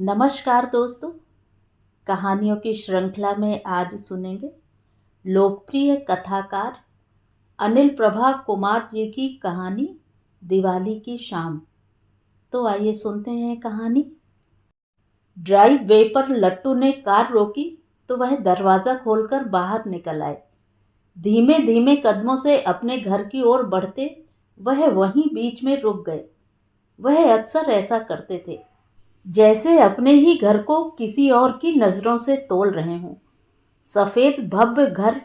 नमस्कार दोस्तों। कहानियों की श्रृंखला में आज सुनेंगे लोकप्रिय कथाकार अनिल प्रभा कुमार जी की कहानी दिवाली की शाम। तो आइए सुनते हैं कहानी। ड्राइव वे पर लट्टू ने कार रोकी तो वह दरवाज़ा खोलकर बाहर निकल आए। धीमे धीमे कदमों से अपने घर की ओर बढ़ते वह वहीं बीच में रुक गए। वह अक्सर ऐसा करते थे, जैसे अपने ही घर को किसी और की नज़रों से तोल रहे हों। सफ़ेद भव्य घर,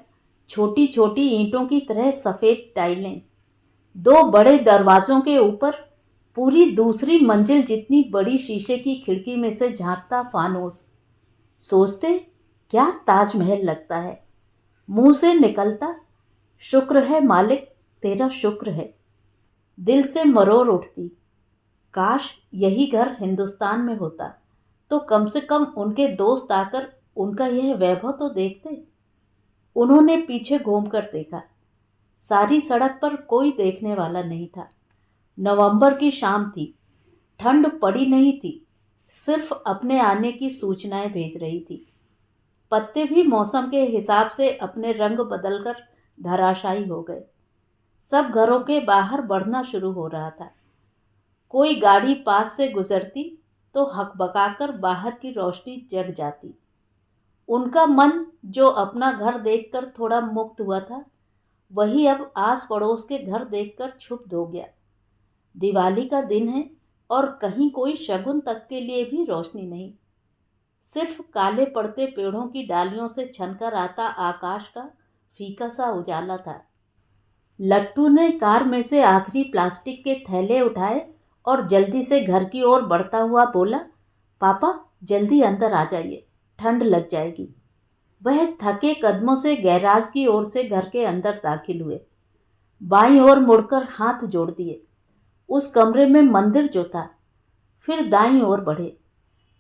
छोटी छोटी ईंटों की तरह सफ़ेद टाइलें, दो बड़े दरवाज़ों के ऊपर पूरी दूसरी मंजिल जितनी बड़ी शीशे की खिड़की में से झांकता फानूस। सोचते क्या ताजमहल लगता है। मुंह से निकलता शुक्र है मालिक, तेरा शुक्र है। दिल से मरोड़ उठती काश यही घर हिंदुस्तान में होता, तो कम से कम उनके दोस्त आकर उनका यह वैभव तो देखते। उन्होंने पीछे घूमकर देखा। सारी सड़क पर कोई देखने वाला नहीं था। नवंबर की शाम थी। ठंड पड़ी नहीं थी, सिर्फ अपने आने की सूचनाएं भेज रही थी। पत्ते भी मौसम के हिसाब से अपने रंग बदलकर धराशायी हो गए। सब घरों के बाहर बढ़ना शुरू हो रहा था। कोई गाड़ी पास से गुजरती तो हकबकाकर बाहर की रोशनी जग जाती। उनका मन जो अपना घर देखकर थोड़ा मुक्त हुआ था, वही अब आस पड़ोस के घर देखकर क्षुब्ध हो गया। दिवाली का दिन है और कहीं कोई शगुन तक के लिए भी रोशनी नहीं। सिर्फ काले पड़ते पेड़ों की डालियों से छनकर आता आकाश का फीका सा उजाला था। लट्टू ने कार में से आखिरी प्लास्टिक के थैले उठाए और जल्दी से घर की ओर बढ़ता हुआ बोला, पापा जल्दी अंदर आ जाइए, ठंड लग जाएगी। वह थके कदमों से गैराज की ओर से घर के अंदर दाखिल हुए। बाईं ओर मुड़कर हाथ जोड़ दिए। उस कमरे में मंदिर जो था। फिर दाईं ओर बढ़े।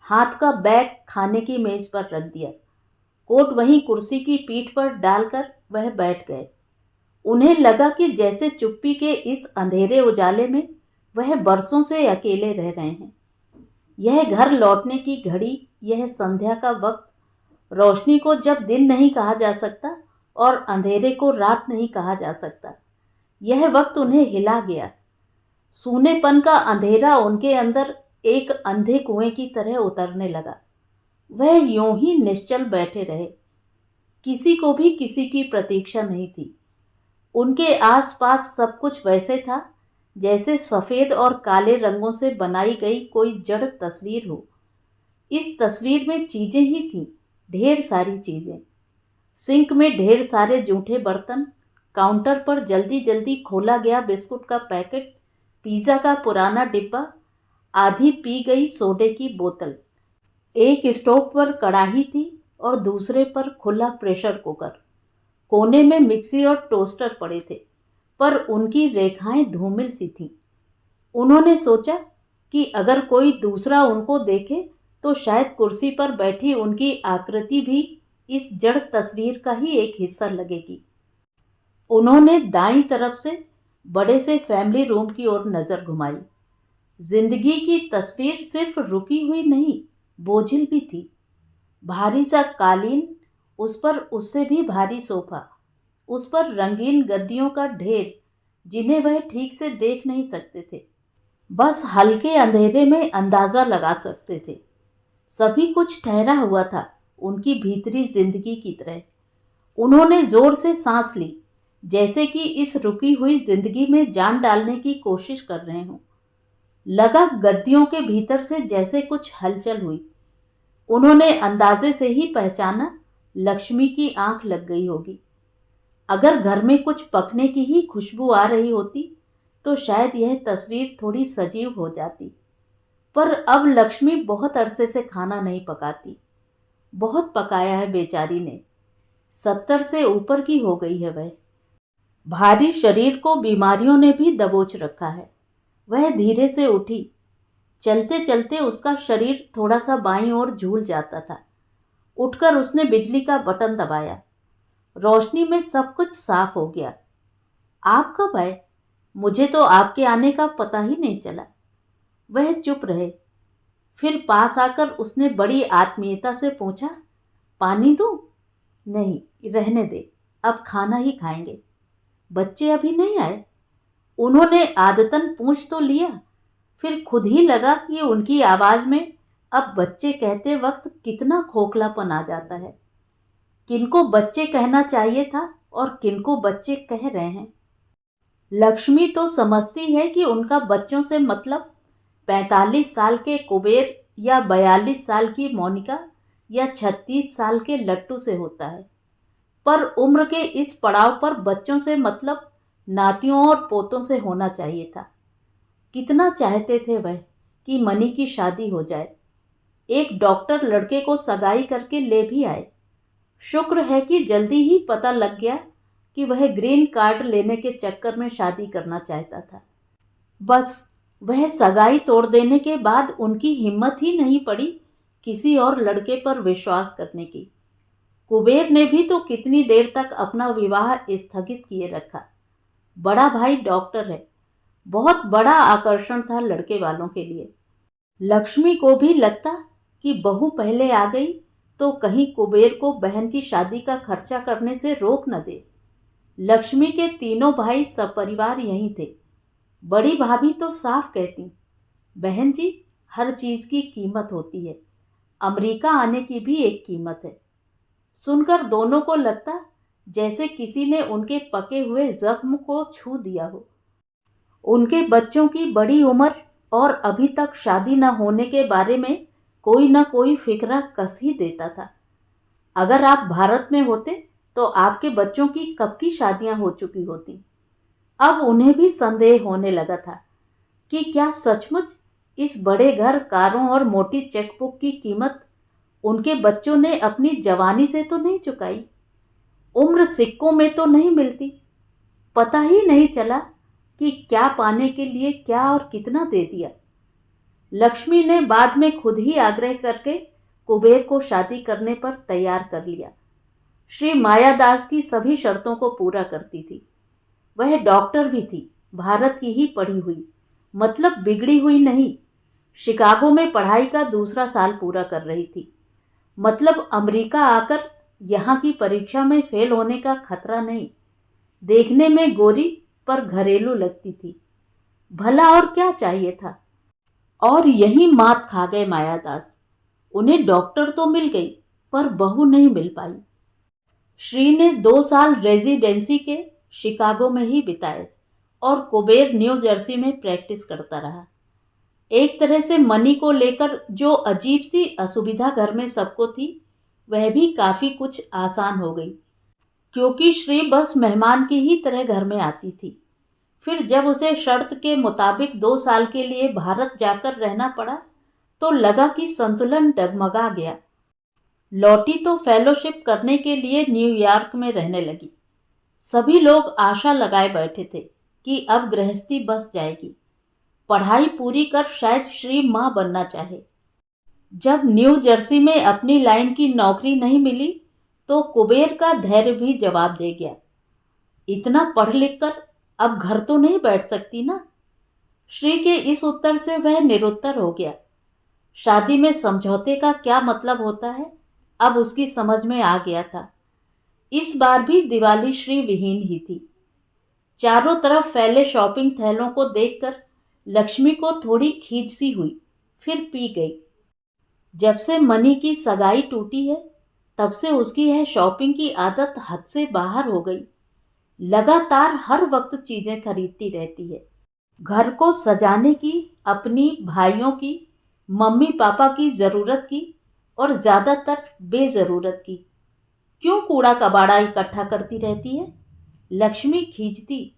हाथ का बैग खाने की मेज पर रख दिया। कोट वहीं कुर्सी की पीठ पर डालकर वह बैठ गए। उन्हें लगा कि जैसे चुप्पी के इस अंधेरे उजाले में वह बरसों से अकेले रह रहे हैं। यह घर लौटने की घड़ी, यह संध्या का वक्त, रोशनी को जब दिन नहीं कहा जा सकता और अंधेरे को रात नहीं कहा जा सकता, यह वक्त उन्हें हिला गया। सूनेपन का अंधेरा उनके अंदर एक अंधे कुएं की तरह उतरने लगा। वह यूं ही निश्चल बैठे रहे। किसी को भी किसी की प्रतीक्षा नहीं थी। उनके आसपास सब कुछ वैसे था जैसे सफ़ेद और काले रंगों से बनाई गई कोई जड़ तस्वीर हो। इस तस्वीर में चीज़ें ही थीं, ढेर सारी चीज़ें। सिंक में ढेर सारे जूठे बर्तन, काउंटर पर जल्दी जल्दी खोला गया बिस्कुट का पैकेट, पिज़्ज़ा का पुराना डिब्बा, आधी पी गई सोडे की बोतल। एक स्टोव पर कढ़ाई थी और दूसरे पर खुला प्रेशर कुकर। कोने में मिक्सी और टोस्टर पड़े थे, पर उनकी रेखाएं धूमिल सी थीं। उन्होंने सोचा कि अगर कोई दूसरा उनको देखे तो शायद कुर्सी पर बैठी उनकी आकृति भी इस जड़ तस्वीर का ही एक हिस्सा लगेगी। उन्होंने दाईं तरफ से बड़े से फैमिली रूम की ओर नज़र घुमाई। जिंदगी की तस्वीर सिर्फ रुकी हुई नहीं, बोझिल भी थी। भारी सा कालीन, उस पर उससे भी भारी सोफा, उस पर रंगीन गद्दियों का ढेर जिन्हें वह ठीक से देख नहीं सकते थे, बस हल्के अंधेरे में अंदाज़ा लगा सकते थे। सभी कुछ ठहरा हुआ था उनकी भीतरी जिंदगी की तरह। उन्होंने जोर से सांस ली, जैसे कि इस रुकी हुई जिंदगी में जान डालने की कोशिश कर रहे हों। लगा गद्दियों के भीतर से जैसे कुछ हलचल हुई। उन्होंने अंदाजे से ही पहचाना, लक्ष्मी की आंख लग गई होगी। अगर घर में कुछ पकने की ही खुशबू आ रही होती तो शायद यह तस्वीर थोड़ी सजीव हो जाती। पर अब लक्ष्मी बहुत अरसे से खाना नहीं पकाती। बहुत पकाया है बेचारी ने। 70 से ऊपर की हो गई है वह। भारी शरीर को बीमारियों ने भी दबोच रखा है। वह धीरे से उठी। चलते चलते उसका शरीर थोड़ा सा बाईं ओर झूल जाता था। उठकर उसने बिजली का बटन दबाया। रोशनी में सब कुछ साफ हो गया। आप कब आए? मुझे तो आपके आने का पता ही नहीं चला। वह चुप रहे। फिर पास आकर उसने बड़ी आत्मीयता से पूछा, पानी दूं? नहीं, रहने दे, अब खाना ही खाएंगे। बच्चे अभी नहीं आए? उन्होंने आदतन पूछ तो लिया, फिर खुद ही लगा कि उनकी आवाज में अब बच्चे कहते वक्त कितना खोखलापन आ जाता है। किनको बच्चे कहना चाहिए था और किनको बच्चे कह रहे हैं। लक्ष्मी तो समझती है कि उनका बच्चों से मतलब 45 साल के कुबेर या 42 साल की मोनिका या 36 साल के लट्टू से होता है, पर उम्र के इस पड़ाव पर बच्चों से मतलब नातियों और पोतों से होना चाहिए था। कितना चाहते थे वह कि मनी की शादी हो जाए। एक डॉक्टर लड़के को सगाई करके ले भी आए। शुक्र है कि जल्दी ही पता लग गया कि वह ग्रीन कार्ड लेने के चक्कर में शादी करना चाहता था। बस वह सगाई तोड़ देने के बाद उनकी हिम्मत ही नहीं पड़ी किसी और लड़के पर विश्वास करने की। कुबेर ने भी तो कितनी देर तक अपना विवाह स्थगित किए रखा। बड़ा भाई डॉक्टर है, बहुत बड़ा आकर्षण था लड़के वालों के लिए। लक्ष्मी को भी लगता कि बहू पहले आ गई तो कहीं कुबेर को बहन की शादी का खर्चा करने से रोक न दे। लक्ष्मी के तीनों भाई सपरिवार यहीं थे। बड़ी भाभी तो साफ कहती, बहन जी, हर चीज की कीमत होती है, अमेरिका आने की भी एक कीमत है। सुनकर दोनों को लगता जैसे किसी ने उनके पके हुए जख्म को छू दिया हो। उनके बच्चों की बड़ी उम्र और अभी तक शादी न होने के बारे में कोई न कोई फिक्रा कस ही देता था। अगर आप भारत में होते तो आपके बच्चों की कब की शादियां हो चुकी होती। अब उन्हें भी संदेह होने लगा था कि क्या सचमुच इस बड़े घर, कारों और मोटी चेकबुक की कीमत उनके बच्चों ने अपनी जवानी से तो नहीं चुकाई। उम्र सिक्कों में तो नहीं मिलती। पता ही नहीं चला कि क्या पाने के लिए क्या और कितना दे दिया। लक्ष्मी ने बाद में खुद ही आग्रह करके कुबेर को शादी करने पर तैयार कर लिया। श्री मायादास की सभी शर्तों को पूरा करती थी। वह डॉक्टर भी थी, भारत की ही पढ़ी हुई, मतलब बिगड़ी हुई नहीं। शिकागो में पढ़ाई का दूसरा साल पूरा कर रही थी, मतलब अमेरिका आकर यहाँ की परीक्षा में फेल होने का खतरा नहीं। देखने में गोरी पर घरेलू लगती थी। भला और क्या चाहिए था। और यही मात खा गए मायादास। उन्हें डॉक्टर तो मिल गई पर बहू नहीं मिल पाई। श्री ने 2 साल रेजिडेंसी के शिकागो में ही बिताए और कुबेर न्यू जर्सी में प्रैक्टिस करता रहा। एक तरह से मनी को लेकर जो अजीब सी असुविधा घर में सबको थी, वह भी काफी कुछ आसान हो गई, क्योंकि श्री बस मेहमान की ही तरह घर में आती थी। फिर जब उसे शर्त के मुताबिक 2 साल के लिए भारत जाकर रहना पड़ा तो लगा कि संतुलन डगमगा गया। लौटी तो फेलोशिप करने के लिए न्यूयॉर्क में रहने लगी। सभी लोग आशा लगाए बैठे थे कि अब गृहस्थी बस जाएगी। पढ़ाई पूरी कर शायद श्री मां बनना चाहे। जब न्यू जर्सी में अपनी लाइन की नौकरी नहीं मिली तो कुबेर का धैर्य भी जवाब दे गया, इतना पढ़ लिख कर अब घर तो नहीं बैठ सकती ना। श्री के इस उत्तर से वह निरुत्तर हो गया। शादी में समझौते का क्या मतलब होता है अब उसकी समझ में आ गया था। इस बार भी दिवाली श्री विहीन ही थी। चारों तरफ फैले शॉपिंग थैलों को देखकर लक्ष्मी को थोड़ी खींच सी हुई, फिर पी गई। जब से मनी की सगाई टूटी है तब से उसकी यह शॉपिंग की आदत हद से बाहर हो गई। लगातार हर वक्त चीजें खरीदती रहती है। घर को सजाने की, अपनी, भाइयों की, मम्मी पापा की जरूरत की और ज्यादातर बेजरूरत की। क्यों कूड़ा कबाड़ा इकट्ठा करती रहती है? लक्ष्मी खींचती,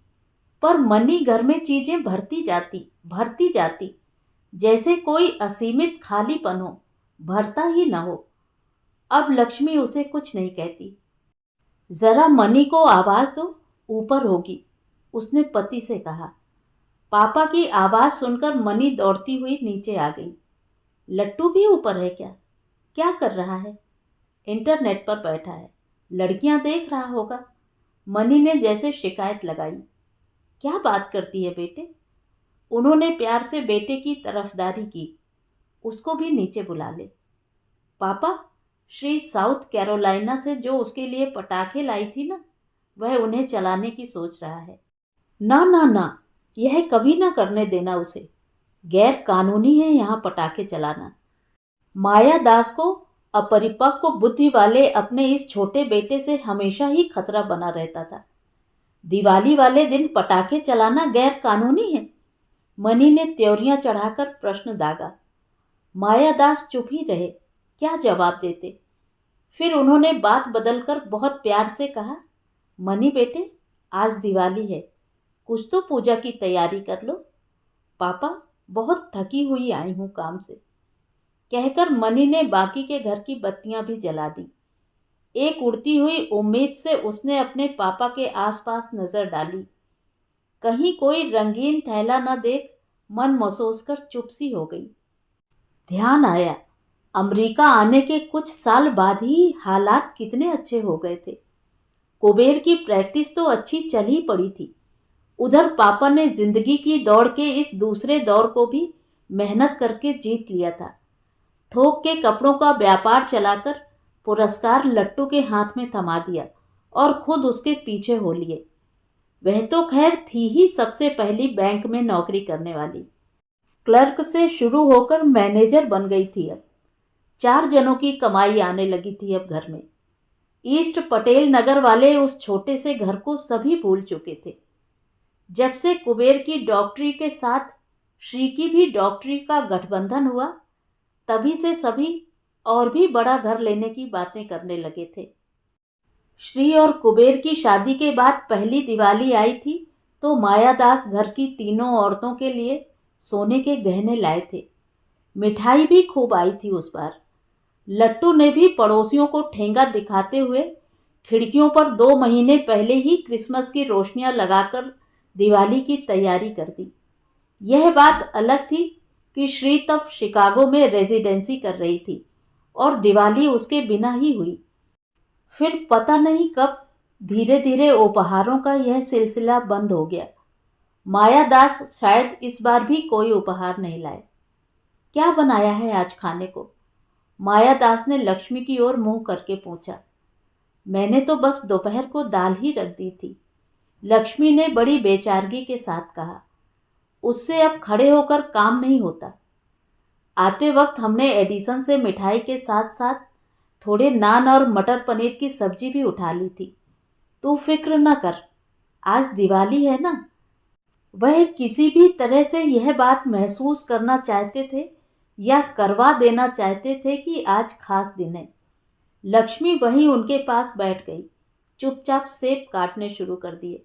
पर मनी घर में चीजें भरती जाती, जैसे कोई असीमित खालीपन हो, भरता ही न हो। अब लक्ष्मी उसे कुछ नहीं कहती। जरा मनी को आवाज दो, ऊपर होगी, उसने पति से कहा। पापा की आवाज सुनकर मनी दौड़ती हुई नीचे आ गई। लट्टू भी ऊपर है क्या? क्या कर रहा है? इंटरनेट पर बैठा है, लड़कियां देख रहा होगा। मनी ने जैसे शिकायत लगाई। क्या बात करती है बेटे? उन्होंने प्यार से बेटे की तरफदारी की। उसको भी नीचे बुला ले। पापा, श्री साउथ कैरोलिना से जो उसके लिए पटाखे लाई थी ना, वह उन्हें चलाने की सोच रहा है। ना ना ना, यह कभी ना करने देना उसे। गैर कानूनी है यहाँ पटाखे चलाना। माया दास को अपरिपक्व बुद्धि वाले अपने इस छोटे बेटे से हमेशा ही खतरा बना रहता था। दिवाली वाले दिन पटाखे चलाना गैर कानूनी है? मनी ने त्योरियां चढ़ाकर प्रश्न दागा। माया दास चुप ही रहे, क्या जवाब देते। फिर उन्होंने बात बदलकर बहुत प्यार से कहा, मनी बेटे, आज दिवाली है, कुछ तो पूजा की तैयारी कर लो। पापा, बहुत थकी हुई आई हूँ काम से, कहकर मनी ने बाकी के घर की बत्तियां भी जला दी। एक उड़ती हुई उम्मीद से उसने अपने पापा के आसपास नजर डाली। कहीं कोई रंगीन थैला न देख मन महसूस कर चुप सी हो गई। ध्यान आया, अमेरिका आने के कुछ साल बाद ही हालात कितने अच्छे हो गए थे। कुबेर की प्रैक्टिस तो अच्छी चल ही पड़ी थी। उधर पापा ने जिंदगी की दौड़ के इस दूसरे दौर को भी मेहनत करके जीत लिया था। थोक के कपड़ों का व्यापार चलाकर पुरस्कार लट्टू के हाथ में थमा दिया और खुद उसके पीछे हो लिए। वह तो खैर थी ही सबसे पहली बैंक में नौकरी करने वाली। क्लर्क से शुरू होकर मैनेजर बन गई थी। अब 4 जनों की कमाई आने लगी थी अब घर में। ईस्ट पटेल नगर वाले उस छोटे से घर को सभी भूल चुके थे। जब से कुबेर की डॉक्टरी के साथ श्री की भी डॉक्टरी का गठबंधन हुआ, तभी से सभी और भी बड़ा घर लेने की बातें करने लगे थे। श्री और कुबेर की शादी के बाद पहली दिवाली आई थी तो मायादास घर की तीनों औरतों के लिए सोने के गहने लाए थे। मिठाई भी खूब आई थी उस बार। लट्टू ने भी पड़ोसियों को ठेंगा दिखाते हुए खिड़कियों पर 2 महीने पहले ही क्रिसमस की रोशनियां लगाकर दिवाली की तैयारी कर दी। यह बात अलग थी कि श्री तब शिकागो में रेजिडेंसी कर रही थी और दिवाली उसके बिना ही हुई। फिर पता नहीं कब धीरे धीरे उपहारों का यह सिलसिला बंद हो गया। मायादास शायद इस बार भी कोई उपहार नहीं लाए। क्या बनाया है आज खाने को? मायादास ने लक्ष्मी की ओर मुंह करके पूछा। मैंने तो बस दोपहर को दाल ही रख दी थी, लक्ष्मी ने बड़ी बेचारगी के साथ कहा। उससे अब खड़े होकर काम नहीं होता। आते वक्त हमने एडिसन से मिठाई के साथ साथ थोड़े नान और मटर पनीर की सब्जी भी उठा ली थी। तू फिक्र न कर, आज दिवाली है ना। वह किसी भी तरह से यह बात महसूस करना चाहते थे या करवा देना चाहते थे कि आज खास दिन है। लक्ष्मी वहीं उनके पास बैठ गई, चुपचाप सेब काटने शुरू कर दिए।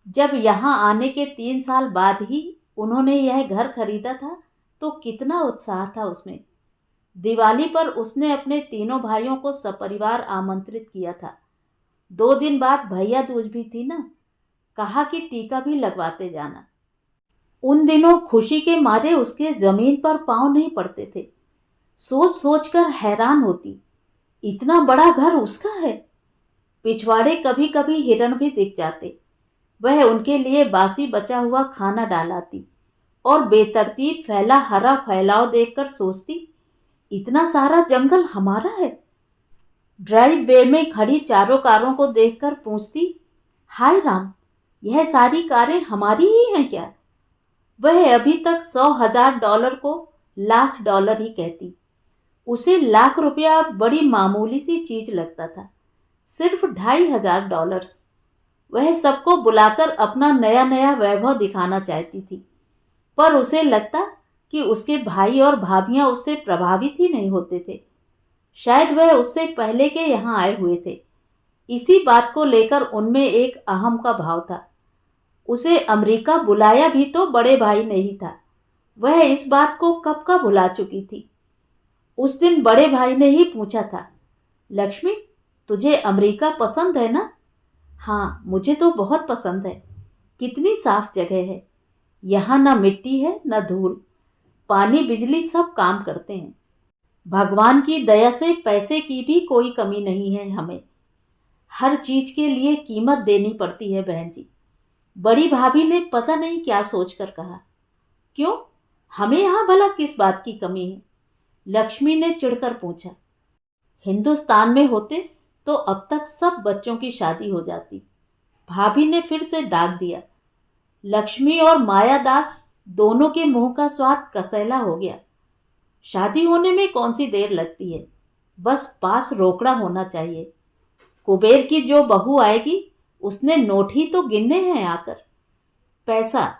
जब यहाँ आने के 3 साल बाद ही उन्होंने यह घर खरीदा था तो कितना उत्साह था उसमें। दिवाली पर उसने अपने तीनों भाइयों को सपरिवार आमंत्रित किया था। 2 दिन बाद भैया दूज भी थी ना, कहा कि टीका भी लगवाते जाना। उन दिनों खुशी के मारे उसके जमीन पर पांव नहीं पड़ते थे। सोच सोच कर हैरान होती, इतना बड़ा घर उसका है। पिछवाड़े कभी कभी हिरण भी दिख जाते। वह उनके लिए बासी बचा हुआ खाना डालाती और बेतरतीब फैला हरा फैलाव देखकर सोचती, इतना सारा जंगल हमारा है। ड्राइव वे में खड़ी चारों कारों को देखकर पूछती, हाय राम, यह सारी कारें हमारी ही हैं क्या? वह अभी तक $100,000 को $1,00,000 ही कहती। उसे $1,00,000 बड़ी मामूली सी चीज लगता था, सिर्फ $2,500। वह सबको बुलाकर अपना नया नया वैभव दिखाना चाहती थी, पर उसे लगता कि उसके भाई और भाभियां उससे प्रभावित ही नहीं होते थे। शायद वह उससे पहले के यहाँ आए हुए थे। इसी बात को लेकर उनमें एक अहम का भाव था। उसे अमेरिका बुलाया भी तो बड़े भाई ने ही था। वह इस बात को कब का भुला चुकी थी। उस दिन बड़े भाई ने ही पूछा था, लक्ष्मी, तुझे अमेरिका पसंद है ना? हाँ, मुझे तो बहुत पसंद है। कितनी साफ जगह है। यहाँ ना मिट्टी है ना धूल, पानी बिजली सब काम करते हैं। भगवान की दया से पैसे की भी कोई कमी नहीं है हमें। हर चीज के लिए कीमत देनी पड़ती है बहन जी। बड़ी भाभी ने पता नहीं क्या सोचकर कहा। क्यों, हमें यहाँ भला किस बात की कमी है? लक्ष्मी ने चिढ़कर पूछा। हिंदुस्तान में होते तो अब तक सब बच्चों की शादी हो जाती। भाभी ने फिर से दाग दिया। लक्ष्मी और मायादास दोनों के मुंह का स्वाद कसैला हो गया। शादी होने में कौन सी देर लगती है, बस पास रोकड़ा होना चाहिए। कुबेर की जो बहू आएगी उसने नोट ही तो गिनने हैं आकर। पैसा,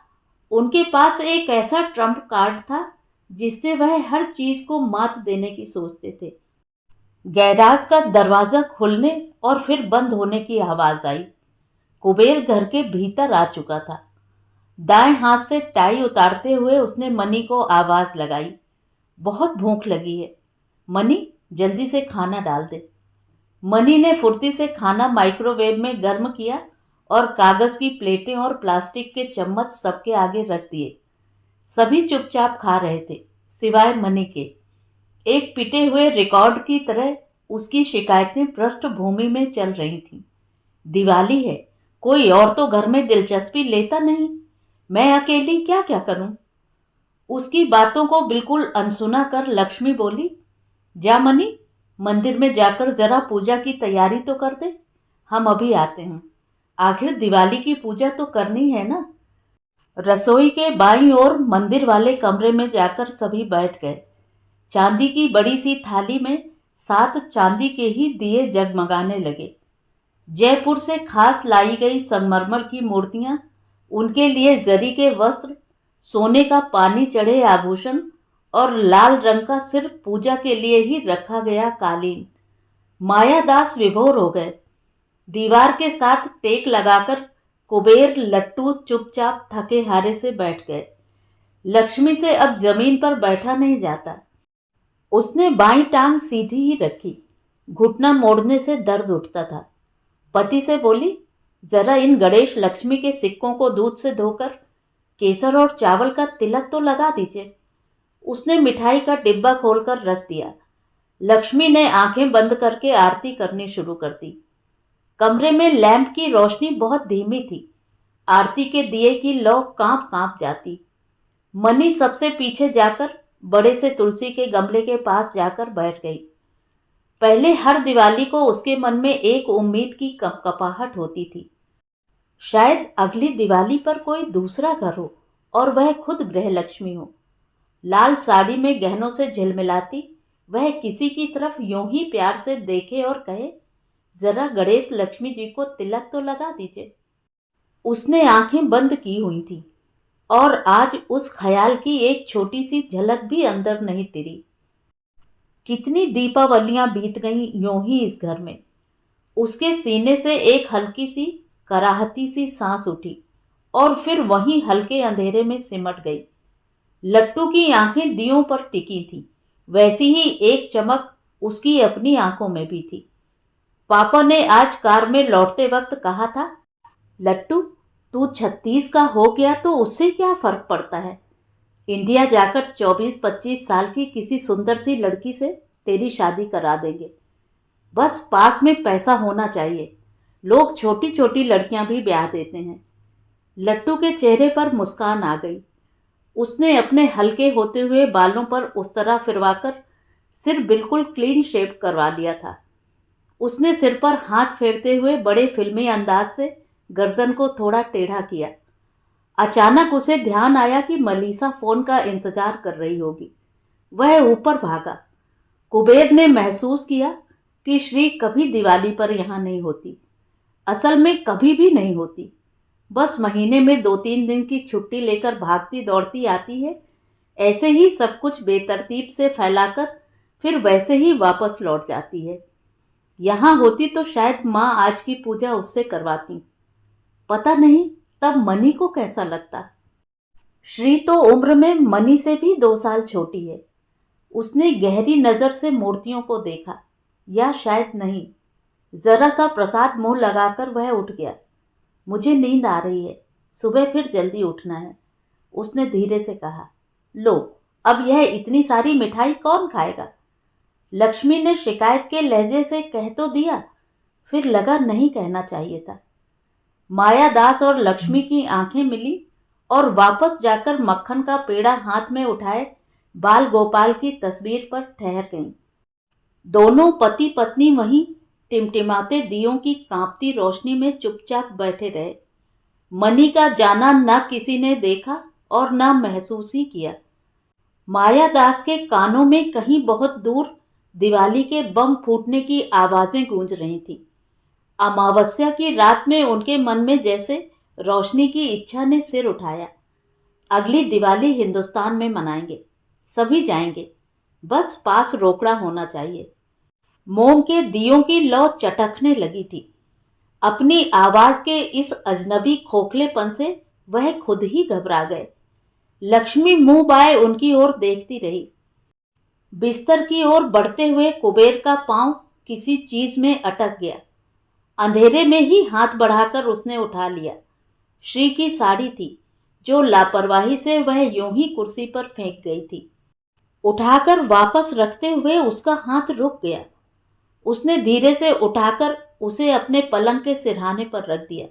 उनके पास एक ऐसा ट्रम्प कार्ड था जिससे वह हर चीज को मात देने की सोचते थे। गैराज का दरवाजा खुलने और फिर बंद होने की आवाज आई। कुबेर घर के भीतर आ चुका था। दाएं हाथ से टाई उतारते हुए उसने मनी को आवाज लगाई। बहुत भूख लगी है मनी, जल्दी से खाना डाल दे। मनी ने फुर्ती से खाना माइक्रोवेव में गर्म किया और कागज की प्लेटें और प्लास्टिक के चम्मच सबके आगे रख दिए। सभी चुपचाप खा रहे थे सिवाय मनी के। एक पिटे हुए रिकॉर्ड की तरह उसकी शिकायतें पृष्ठभूमि में चल रही थीं। दिवाली है, कोई और तो घर में दिलचस्पी लेता नहीं, मैं अकेली क्या क्या करूं? उसकी बातों को बिल्कुल अनसुना कर लक्ष्मी बोली, जा मनी, मंदिर में जाकर जरा पूजा की तैयारी तो कर दे, हम अभी आते हैं। आखिर दिवाली की पूजा तो करनी है ना। रसोई के बाईं ओर मंदिर वाले कमरे में जाकर सभी बैठ गए। चांदी की बड़ी सी थाली में 7 चांदी के ही दिए जगमगाने लगे। जयपुर से खास लाई गई संगमरमर की मूर्तियां, उनके लिए जरी के वस्त्र, सोने का पानी चढ़े आभूषण और लाल रंग का सिर्फ पूजा के लिए ही रखा गया कालीन। मायादास विभोर हो गए। दीवार के साथ टेक लगाकर कुबेर लट्टू चुपचाप थके हारे से बैठ गए। लक्ष्मी से अब जमीन पर बैठा नहीं जाता। उसने बाईं टांग सीधी ही रखी, घुटना मोड़ने से दर्द उठता था। पति से बोली, जरा इन गणेश लक्ष्मी के सिक्कों को दूध से धोकर केसर और चावल का तिलक तो लगा दीजिए। उसने मिठाई का डिब्बा खोलकर रख दिया। लक्ष्मी ने आंखें बंद करके आरती करनी शुरू कर दी। कमरे में लैंप की रोशनी बहुत धीमी थी। आरती के दिए की लौ कांप कांप जाती। मनी सबसे पीछे जाकर बड़े से तुलसी के गमले के पास जाकर बैठ गई। पहले हर दिवाली को उसके मन में एक उम्मीद की कपकपाहट होती थी। शायद अगली दिवाली पर कोई दूसरा घर हो और वह खुद गृह लक्ष्मी हो। लाल साड़ी में गहनों से झिलमिलाती वह किसी की तरफ यूं ही प्यार से देखे और कहे, जरा गणेश लक्ष्मी जी को तिलक तो लगा दीजिए। उसने आंखें बंद की हुई थी और आज उस ख्याल की एक छोटी सी झलक भी अंदर नहीं तिरी। कितनी दीपावलियां बीत गईं यूं ही इस घर में। उसके सीने से एक हल्की सी कराहती सी सांस उठी और फिर वहीं हल्के अंधेरे में सिमट गई। लट्टू की आंखें दियों पर टिकी थी, वैसी ही एक चमक उसकी अपनी आंखों में भी थी। पापा ने आज कार में लौटते वक्त कहा था, लट्टू तू 36 का हो गया तो उससे क्या फर्क पड़ता है। इंडिया जाकर 24-25 साल की किसी सुंदर सी लड़की से तेरी शादी करा देंगे। बस पास में पैसा होना चाहिए। लोग छोटी छोटी लड़कियां भी ब्याह देते हैं। लट्टू के चेहरे पर मुस्कान आ गई। उसने अपने हल्के होते हुए बालों पर उस्तरा फिरवाकर सिर बिल्कुल क्लीन शेव करवा लिया था। उसने सिर पर हाथ फेरते हुए बड़े फिल्मी अंदाज से गर्दन को थोड़ा टेढ़ा किया। अचानक उसे ध्यान आया कि मलीसा फोन का इंतजार कर रही होगी। वह ऊपर भागा। कुबेर ने महसूस किया कि श्री कभी दिवाली पर यहाँ नहीं होती। असल में कभी भी नहीं होती। बस महीने में 2-3 दिन की छुट्टी लेकर भागती दौड़ती आती है। ऐसे ही सब कुछ बेतरतीब से फैलाकर फिर वैसे ही वापस लौट जाती है। यहाँ होती तो शायद माँ आज की पूजा उससे करवाती। पता नहीं तब मनी को कैसा लगता। श्री तो उम्र में मनी से भी 2 साल छोटी है। उसने गहरी नजर से मूर्तियों को देखा, या शायद नहीं। जरा सा प्रसाद मुंह लगाकर वह उठ गया। मुझे नींद आ रही है, सुबह फिर जल्दी उठना है, उसने धीरे से कहा। लो, अब यह इतनी सारी मिठाई कौन खाएगा। लक्ष्मी ने शिकायत के लहजे से कह तो दिया, फिर लगा नहीं कहना चाहिए था। मायादास और लक्ष्मी की आंखें मिली और वापस जाकर मक्खन का पेड़ा हाथ में उठाए बाल गोपाल की तस्वीर पर ठहर गईं। दोनों पति पत्नी वहीं टिमटिमाते दियों की कांपती रोशनी में चुपचाप बैठे रहे। मनी का जाना न किसी ने देखा और न महसूस ही किया। माया दास के कानों में कहीं बहुत दूर दिवाली के बम फूटने की आवाजें गूंज रही थीं। अमावस्या की रात में उनके मन में जैसे रोशनी की इच्छा ने सिर उठाया। अगली दिवाली हिंदुस्तान में मनाएंगे, सभी जाएंगे, बस पास रोकड़ा होना चाहिए। मोम के दियों की लौ चटकने लगी थी। अपनी आवाज के इस अजनबी खोखलेपन से वह खुद ही घबरा गए। लक्ष्मी मुंह बाए उनकी ओर देखती रही। बिस्तर की ओर बढ़ते हुए कुबेर का पांव किसी चीज में अटक गया। अंधेरे में ही हाथ बढ़ाकर उसने उठा लिया। श्री की साड़ी थी जो लापरवाही से वह यूं ही कुर्सी पर फेंक गई थी। उठाकर वापस रखते हुए उसका हाथ रुक गया। उसने धीरे से उठाकर उसे अपने पलंग के सिरहाने पर रख दिया,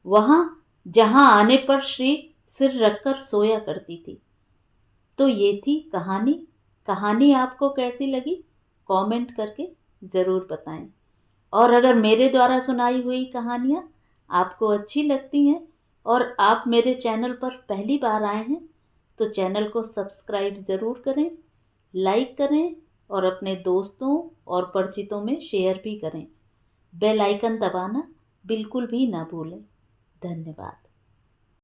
वहां जहां आने पर श्री सिर रखकर सोया करती थी। तो ये थी कहानी। कहानी आपको कैसी लगी कमेंट करके ज़रूर बताएं। और अगर मेरे द्वारा सुनाई हुई कहानियाँ आपको अच्छी लगती हैं और आप मेरे चैनल पर पहली बार आए हैं तो चैनल को सब्सक्राइब ज़रूर करें, लाइक करें और अपने दोस्तों और परिचितों में शेयर भी करें। बेल आइकन दबाना बिल्कुल भी ना भूलें। धन्यवाद।